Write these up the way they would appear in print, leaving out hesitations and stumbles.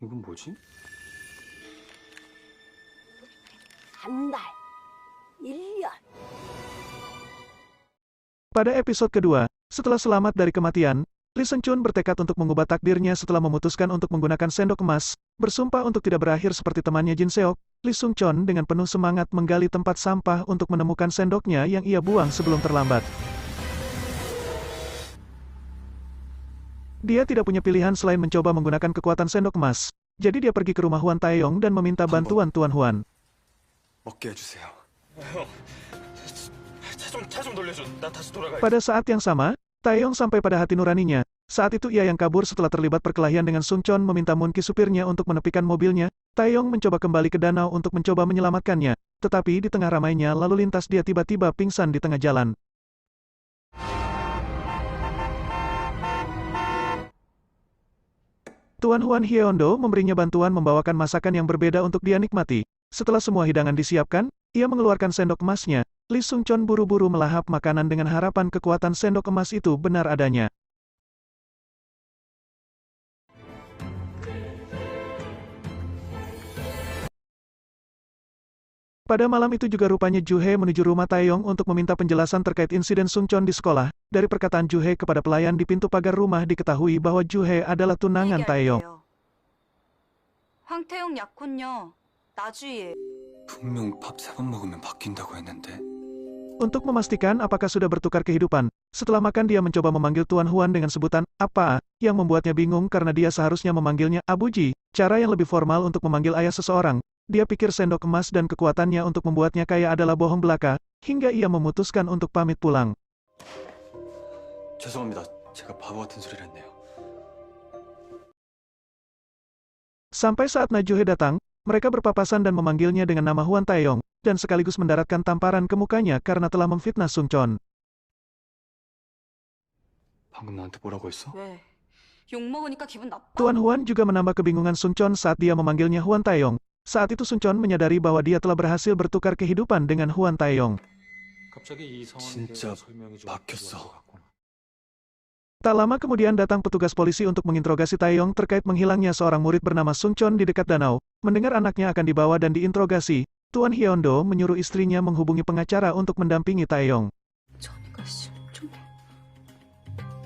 이건 뭐지? 한 달, 1년. Pada episode kedua, setelah selamat dari kematian, Lee Seung-chun bertekad untuk mengubah takdirnya setelah memutuskan untuk menggunakan sendok emas, bersumpah untuk tidak berakhir seperti temannya Jin Seok. Lee Seung-chun dengan penuh semangat menggali tempat sampah untuk menemukan sendoknya yang ia buang sebelum terlambat. Dia tidak punya pilihan selain mencoba menggunakan kekuatan sendok emas. Jadi dia pergi ke rumah Hwan Taeyong dan meminta bantuan Tuan Hwan. 먹게 해주세요. 차 좀 돌려줘. 나 다시 돌아가. Pada saat yang sama, Taeyong sampai pada hati nuraninya. Saat itu ia yang kabur setelah terlibat perkelahian dengan Seung-chun meminta Moon-ki supirnya untuk menepikan mobilnya. Taeyong mencoba kembali ke danau untuk mencoba menyelamatkannya. Tetapi di tengah ramainya lalu lintas dia tiba-tiba pingsan di tengah jalan. Tuan Hwan Hyeondo memberinya bantuan membawakan masakan yang berbeda untuk dia nikmati. Setelah semua hidangan disiapkan, ia mengeluarkan sendok emasnya. Lee Seung-chun buru-buru melahap makanan dengan harapan kekuatan sendok emas itu benar adanya. Pada malam itu juga rupanya Ju-hye menuju rumah Taeyong untuk meminta penjelasan terkait insiden Seung-chun di sekolah. Dari perkataan Ju-hye kepada pelayan di pintu pagar rumah diketahui bahwa Ju-hye adalah tunangan Taeyong. 황태용 약혼녀 나주희예요. 분명 밥 3번 먹으면 바뀐다고 했는데. Untuk memastikan apakah sudah bertukar kehidupan, setelah makan dia mencoba memanggil Tuan Hwan dengan sebutan apa, yang membuatnya bingung karena dia seharusnya memanggilnya Abuji, cara yang lebih formal untuk memanggil ayah seseorang. Dia pikir sendok emas dan kekuatannya untuk membuatnya kaya adalah bohong belaka, hingga ia memutuskan untuk pamit pulang. 죄송합니다. 제가 바보 같은 소리를 했네요. Sampai saat Ju-hye datang, mereka berpapasan dan memanggilnya dengan nama Hwan Taeyong, dan sekaligus mendaratkan tamparan ke mukanya karena telah memfitnah Seung-chun. 방금 나한테 뭐라고 했어? 왜? 욕 먹으니까 기분 나빠? Tuan Hwan juga menambah kebingungan Seung-chun saat dia memanggilnya Hwan Taeyong. Saat itu Seung-chun menyadari bahwa dia telah berhasil bertukar kehidupan dengan Hwan Taeyong. 진짜 막혔어. Tak lama kemudian datang petugas polisi untuk menginterogasi Taeyong terkait menghilangnya seorang murid bernama Seung-chun di dekat danau. Mendengar anaknya akan dibawa dan diinterogasi, Tuan Hyeondo menyuruh istrinya menghubungi pengacara untuk mendampingi Taeyong.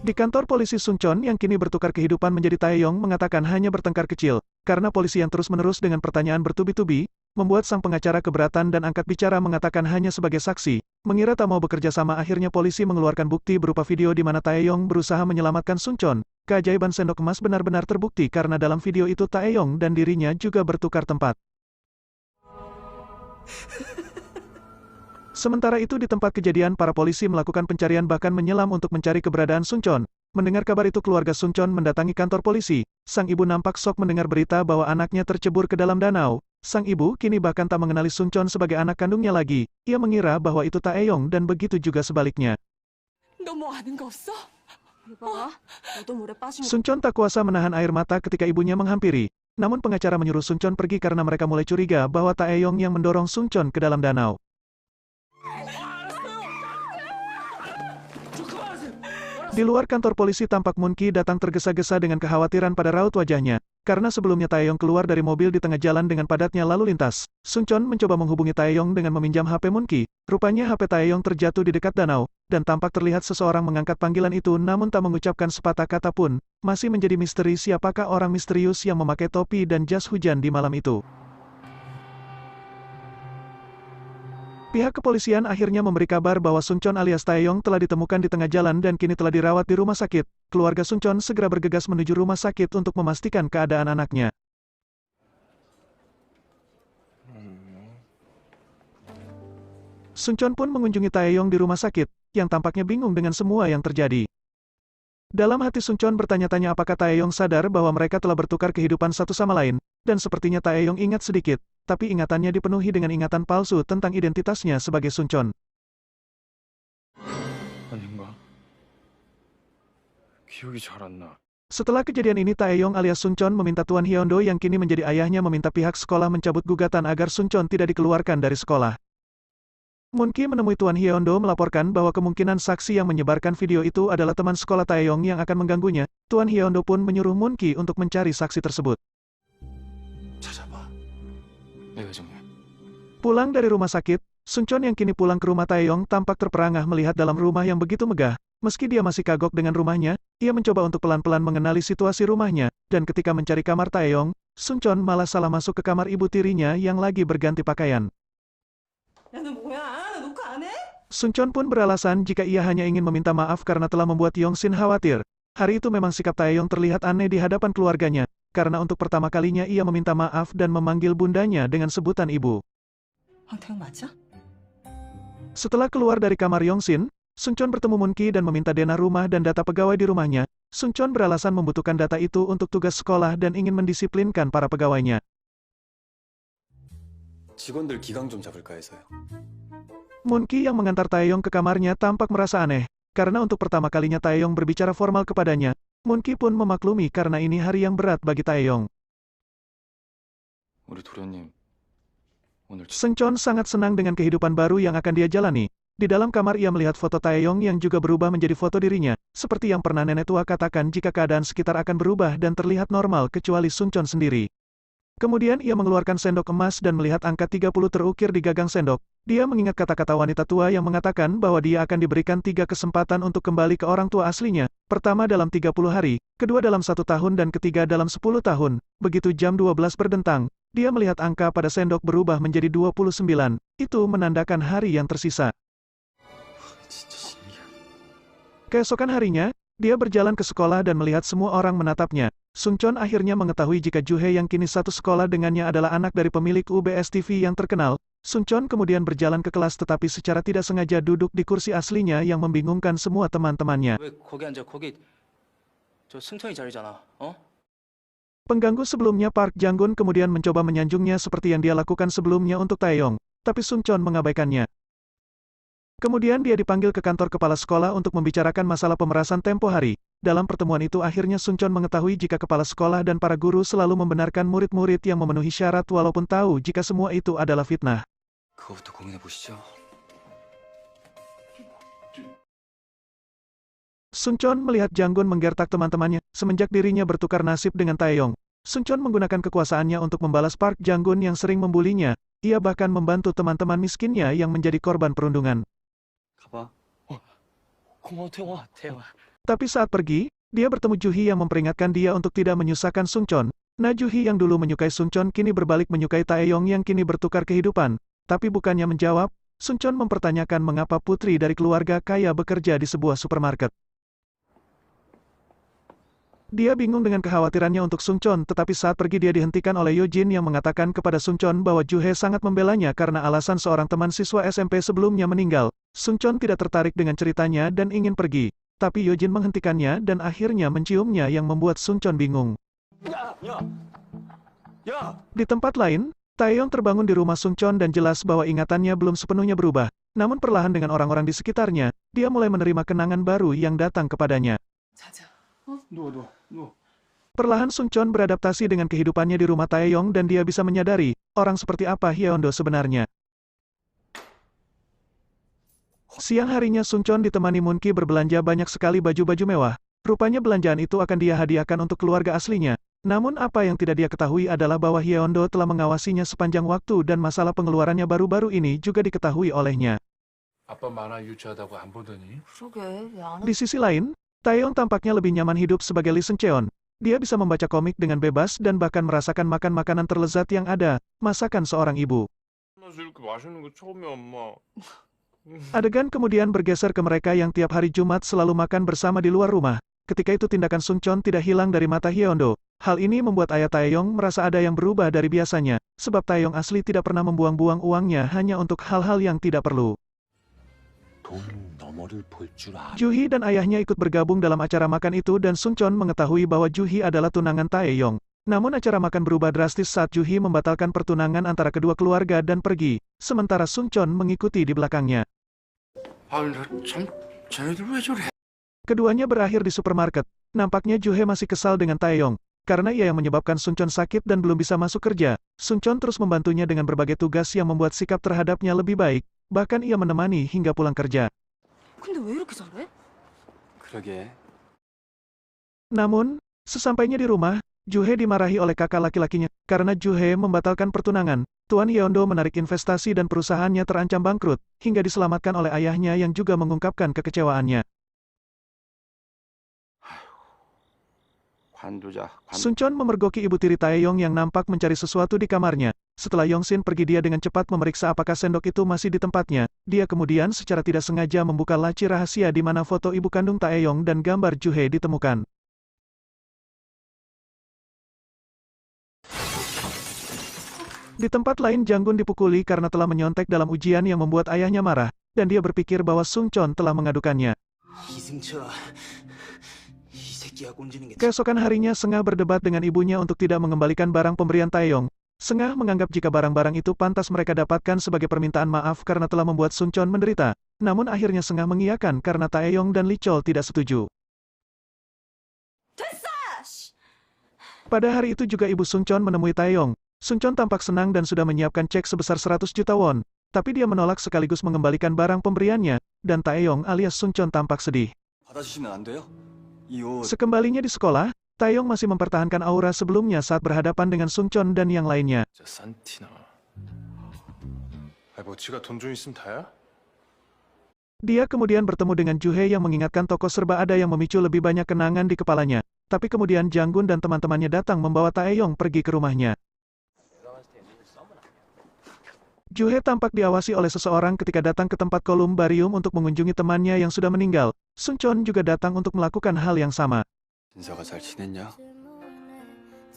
Di kantor polisi Seung-chun yang kini bertukar kehidupan menjadi Taeyong mengatakan hanya bertengkar kecil, karena polisi yang terus-menerus dengan pertanyaan bertubi-tubi, membuat sang pengacara keberatan dan angkat bicara mengatakan hanya sebagai saksi. Mengira tak mau bekerja sama akhirnya polisi mengeluarkan bukti berupa video di mana Taeyong berusaha menyelamatkan Seung-chun. Keajaiban sendok emas benar-benar terbukti karena dalam video itu Taeyong dan dirinya juga bertukar tempat. Sementara itu di tempat kejadian para polisi melakukan pencarian bahkan menyelam untuk mencari keberadaan Seung-chun. Mendengar kabar itu keluarga Seung-chun mendatangi kantor polisi. Sang ibu nampak shock mendengar berita bahwa anaknya tercebur ke dalam danau. Sang ibu kini bahkan tak mengenali Seung-chun sebagai anak kandungnya lagi. Ia mengira bahwa itu Taeyong dan begitu juga sebaliknya. 너 뭐 아는 거 없어? 이봐, 너도 물에 빠진 거. Seung-chun tak kuasa menahan air mata ketika ibunya menghampiri. Namun pengacara menyuruh Seung-chun pergi karena mereka mulai curiga bahwa Taeyong yang mendorong Seung-chun ke dalam danau. Di luar kantor polisi tampak Moon-ki datang tergesa-gesa dengan kekhawatiran pada raut wajahnya. Karena sebelumnya Taeyong keluar dari mobil di tengah jalan dengan padatnya lalu lintas. Seung-chun mencoba menghubungi Taeyong dengan meminjam HP Moon-ki. Rupanya HP Taeyong terjatuh di dekat danau, dan tampak terlihat seseorang mengangkat panggilan itu namun tak mengucapkan sepatah kata pun. Masih menjadi misteri siapakah orang misterius yang memakai topi dan jas hujan di malam itu. Pihak kepolisian akhirnya memberi kabar bahwa Seung-chun alias Taeyong telah ditemukan di tengah jalan dan kini telah dirawat di rumah sakit. Keluarga Seung-chun segera bergegas menuju rumah sakit untuk memastikan keadaan anaknya. Seung-chun pun mengunjungi Taeyong di rumah sakit, yang tampaknya bingung dengan semua yang terjadi. Dalam hati Seung-chun bertanya-tanya apakah Taeyong sadar bahwa mereka telah bertukar kehidupan satu sama lain, dan sepertinya Taeyong ingat sedikit, tapi ingatannya dipenuhi dengan ingatan palsu tentang identitasnya sebagai Seung-chun. 아닌가? 기억이 잘 안 나. Setelah kejadian ini Taeyong alias Seung-chun meminta Tuan Hyeondo yang kini menjadi ayahnya meminta pihak sekolah mencabut gugatan agar Seung-chun tidak dikeluarkan dari sekolah. Moon-ki menemui Tuan Hyeondo melaporkan bahwa kemungkinan saksi yang menyebarkan video itu adalah teman sekolah Taeyong yang akan mengganggunya. Tuan Hyeondo pun menyuruh Moon-ki untuk mencari saksi tersebut. Pulang dari rumah sakit, Sungchon yang kini pulang ke rumah Taeyong tampak terperangah melihat dalam rumah yang begitu megah. Meski dia masih kagok dengan rumahnya, ia mencoba untuk pelan-pelan mengenali situasi rumahnya, dan ketika mencari kamar Taeyong, Sungchon malah salah masuk ke kamar ibu tirinya yang lagi berganti pakaian. 야, 너 뭐야? 너 녹화 안 해? Sungchon pun beralasan jika ia hanya ingin meminta maaf karena telah membuat Yongsin khawatir. Hari itu memang sikap Taeyong terlihat aneh di hadapan keluarganya, karena untuk pertama kalinya ia meminta maaf dan memanggil bundanya dengan sebutan ibu. 황태영 맞아? Setelah keluar dari kamar Yongsin, Sungchon bertemu Moon-ki dan meminta dena rumah dan data pegawai di rumahnya. Sungchon beralasan membutuhkan data itu untuk tugas sekolah dan ingin mendisiplinkan para pegawainya. 직원들 기강 좀 잡을까 해서요. Moon-ki yang mengantar Taeyong ke kamarnya tampak merasa aneh, karena untuk pertama kalinya Taeyong berbicara formal kepadanya. Moon-ki pun memaklumi karena ini hari yang berat bagi Taeyong. 우리 도련님, 오늘 Sungchon sangat senang dengan kehidupan baru yang akan dia jalani. Di dalam kamar ia melihat foto Taeyong yang juga berubah menjadi foto dirinya, seperti yang pernah nenek tua katakan jika keadaan sekitar akan berubah dan terlihat normal kecuali Sungchon sendiri. Kemudian ia mengeluarkan sendok emas dan melihat angka 30 terukir di gagang sendok. Dia mengingat kata-kata wanita tua yang mengatakan bahwa dia akan diberikan 3 kesempatan untuk kembali ke orang tua aslinya. Pertama dalam 30 hari, kedua dalam 1 tahun dan ketiga dalam 10 tahun. Begitu jam 12 berdentang, dia melihat angka pada sendok berubah menjadi 29. Itu menandakan hari yang tersisa. 진짜 신기해. Keesokan harinya, dia berjalan ke sekolah dan melihat semua orang menatapnya. Sungchon akhirnya mengetahui jika Juhe yang kini satu sekolah dengannya adalah anak dari pemilik UBS TV yang terkenal. Sungchon kemudian berjalan ke kelas tetapi secara tidak sengaja duduk di kursi aslinya yang membingungkan semua teman-temannya. 왜 거기 앉아? 거기 저 승천이 자리잖아. 어? Pengganggu sebelumnya Park Jang-gun kemudian mencoba menyanjungnya seperti yang dia lakukan sebelumnya untuk Taeyong, tapi Sungchon mengabaikannya. Kemudian dia dipanggil ke kantor kepala sekolah untuk membicarakan masalah pemerasan tempo hari. Dalam pertemuan itu akhirnya Sungchon mengetahui jika kepala sekolah dan para guru selalu membenarkan murid-murid yang memenuhi syarat walaupun tahu jika semua itu adalah fitnah. 그거부터 고민해 보시죠. Sungchon melihat Jang-gun menggertak teman-temannya semenjak dirinya bertukar nasib dengan Taeyong. Sungchon menggunakan kekuasaannya untuk membalas Park Jang-gun yang sering membulinya. Ia bahkan membantu teman-teman miskinnya yang menjadi korban perundungan. 가봐. 고마워 태영아. 태영아. Tapi saat pergi, dia bertemu Juhi yang memperingatkan dia untuk tidak menyusahkan Sungchon. Nah Juhi yang dulu menyukai Sungchon kini berbalik menyukai Taeyong yang kini bertukar kehidupan. Tapi bukannya menjawab, Sungchon mempertanyakan mengapa putri dari keluarga kaya bekerja di sebuah supermarket. Dia bingung dengan kekhawatirannya untuk Sungchon, tetapi saat pergi dia dihentikan oleh Yojin yang mengatakan kepada Sungchon bahwa Juhe sangat membelanya karena alasan seorang teman siswa SMP sebelumnya meninggal. Sungchon tidak tertarik dengan ceritanya dan ingin pergi. Tapi Yojin menghentikannya dan akhirnya menciumnya yang membuat Sungchon bingung. Di tempat lain, Taeyong terbangun di rumah Sungchon dan jelas bahwa ingatannya belum sepenuhnya berubah. Namun perlahan dengan orang-orang di sekitarnya, dia mulai menerima kenangan baru yang datang kepadanya. 자자. 누워. Perlahan Sungchon beradaptasi dengan kehidupannya di rumah Taeyong dan dia bisa menyadari, orang seperti apa Hyeondo sebenarnya. Siang harinya Sungchon ditemani Moon-ki berbelanja banyak sekali baju-baju mewah. Rupanya belanjaan itu akan dia hadiahkan untuk keluarga aslinya. Namun apa yang tidak dia ketahui adalah bahwa Hyeondo telah mengawasinya sepanjang waktu dan masalah pengeluarannya baru-baru ini juga diketahui olehnya. 아빠 만화 유치하다고 안 보더니? 그러게 왜안 Di sisi lain, Taeyong tampaknya lebih nyaman hidup sebagai Lee Seung-cheon. Dia bisa membaca komik dengan bebas dan bahkan merasakan makan makanan terlezat yang ada, masakan seorang ibu. 나서 이렇게 맛있는 거 처음이야 엄마. Adegan kemudian bergeser ke mereka yang tiap hari Jumat selalu makan bersama di luar rumah. Ketika itu tindakan Sungchon tidak hilang dari mata Hyeondo. Hal ini membuat ayah Taeyong merasa ada yang berubah dari biasanya, sebab Taeyong asli tidak pernah membuang-buang uangnya hanya untuk hal-hal yang tidak perlu. Juhi dan ayahnya ikut bergabung dalam acara makan itu dan Sungchon mengetahui bahwa Juhi adalah tunangan Taeyong. Namun acara makan berubah drastis saat Juhi membatalkan pertunangan antara kedua keluarga dan pergi, sementara Sungchon mengikuti di belakangnya. 아참 쟤네들 왜 저래? Keduanya berakhir di supermarket. Nampaknya Juhe masih kesal dengan Taeyong. Karena ia yang menyebabkan Sungchon sakit dan belum bisa masuk kerja, Sungchon terus membantunya dengan berbagai tugas yang membuat sikap terhadapnya lebih baik. Bahkan ia menemani hingga pulang kerja. 근데 왜 이렇게 잘해? 그러게. Namun, sesampainya di rumah, Juhe dimarahi oleh kakak laki-lakinya karena Juhe membatalkan pertunangan. Tuan Yeondo menarik investasi dan perusahaannya terancam bangkrut, hingga diselamatkan oleh ayahnya yang juga mengungkapkan kekecewaannya. Sunchon memergoki ibu tiri Taeyong yang nampak mencari sesuatu di kamarnya. Setelah Yongsin pergi, dia dengan cepat memeriksa apakah sendok itu masih di tempatnya. Dia kemudian secara tidak sengaja membuka laci rahasia di mana foto ibu kandung Taeyong dan gambar Juhye ditemukan. Di tempat lain, Janggun dipukuli karena telah menyontek dalam ujian yang membuat ayahnya marah, dan dia berpikir bahwa Sunchon telah mengadukannya. Keesokan harinya, Sengah berdebat dengan ibunya untuk tidak mengembalikan barang pemberian Taeyong. Sengah menganggap jika barang-barang itu pantas mereka dapatkan sebagai permintaan maaf karena telah membuat Sunchon menderita. Namun akhirnya Sengah mengiyakan karena Taeyong dan Lee Chol tidak setuju. Pada hari itu juga ibu Sunchon menemui Taeyong. Sunchon tampak senang dan sudah menyiapkan cek sebesar 100 juta won. Tapi dia menolak sekaligus mengembalikan barang pemberiannya, dan Taeyong alias Sunchon tampak sedih. 받아주시면 안 돼요? 이 옷. Sekembalinya di sekolah, Taeyong masih mempertahankan aura sebelumnya saat berhadapan dengan Sunchon dan yang lainnya. 진짜 산티나. 아니 뭐 지가 돈 좀 있으면 다야? Dia kemudian bertemu dengan Juhye yang mengingatkan toko serba ada yang memicu lebih banyak kenangan di kepalanya. Tapi kemudian Janggun dan teman-temannya datang membawa Taeyong pergi ke rumahnya. Juhye tampak diawasi oleh seseorang ketika datang ke tempat kolumbarium untuk mengunjungi temannya yang sudah meninggal. Sunchon juga datang untuk melakukan hal yang sama. 진서가 잘 지냈냐?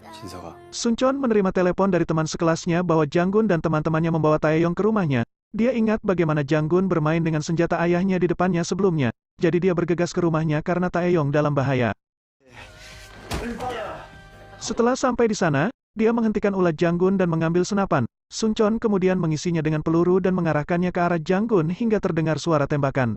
진서가. Sunchon menerima telepon dari teman sekelasnya bahwa Janggun dan teman-temannya membawa Taeyong ke rumahnya. Dia ingat bagaimana Janggun bermain dengan senjata ayahnya di depannya sebelumnya. Jadi dia bergegas ke rumahnya karena Taeyong dalam bahaya. Setelah sampai di sana, dia menghentikan ulat Janggun dan mengambil senapan. Sunchon kemudian mengisinya dengan peluru dan mengarahkannya ke arah Janggun hingga terdengar suara tembakan.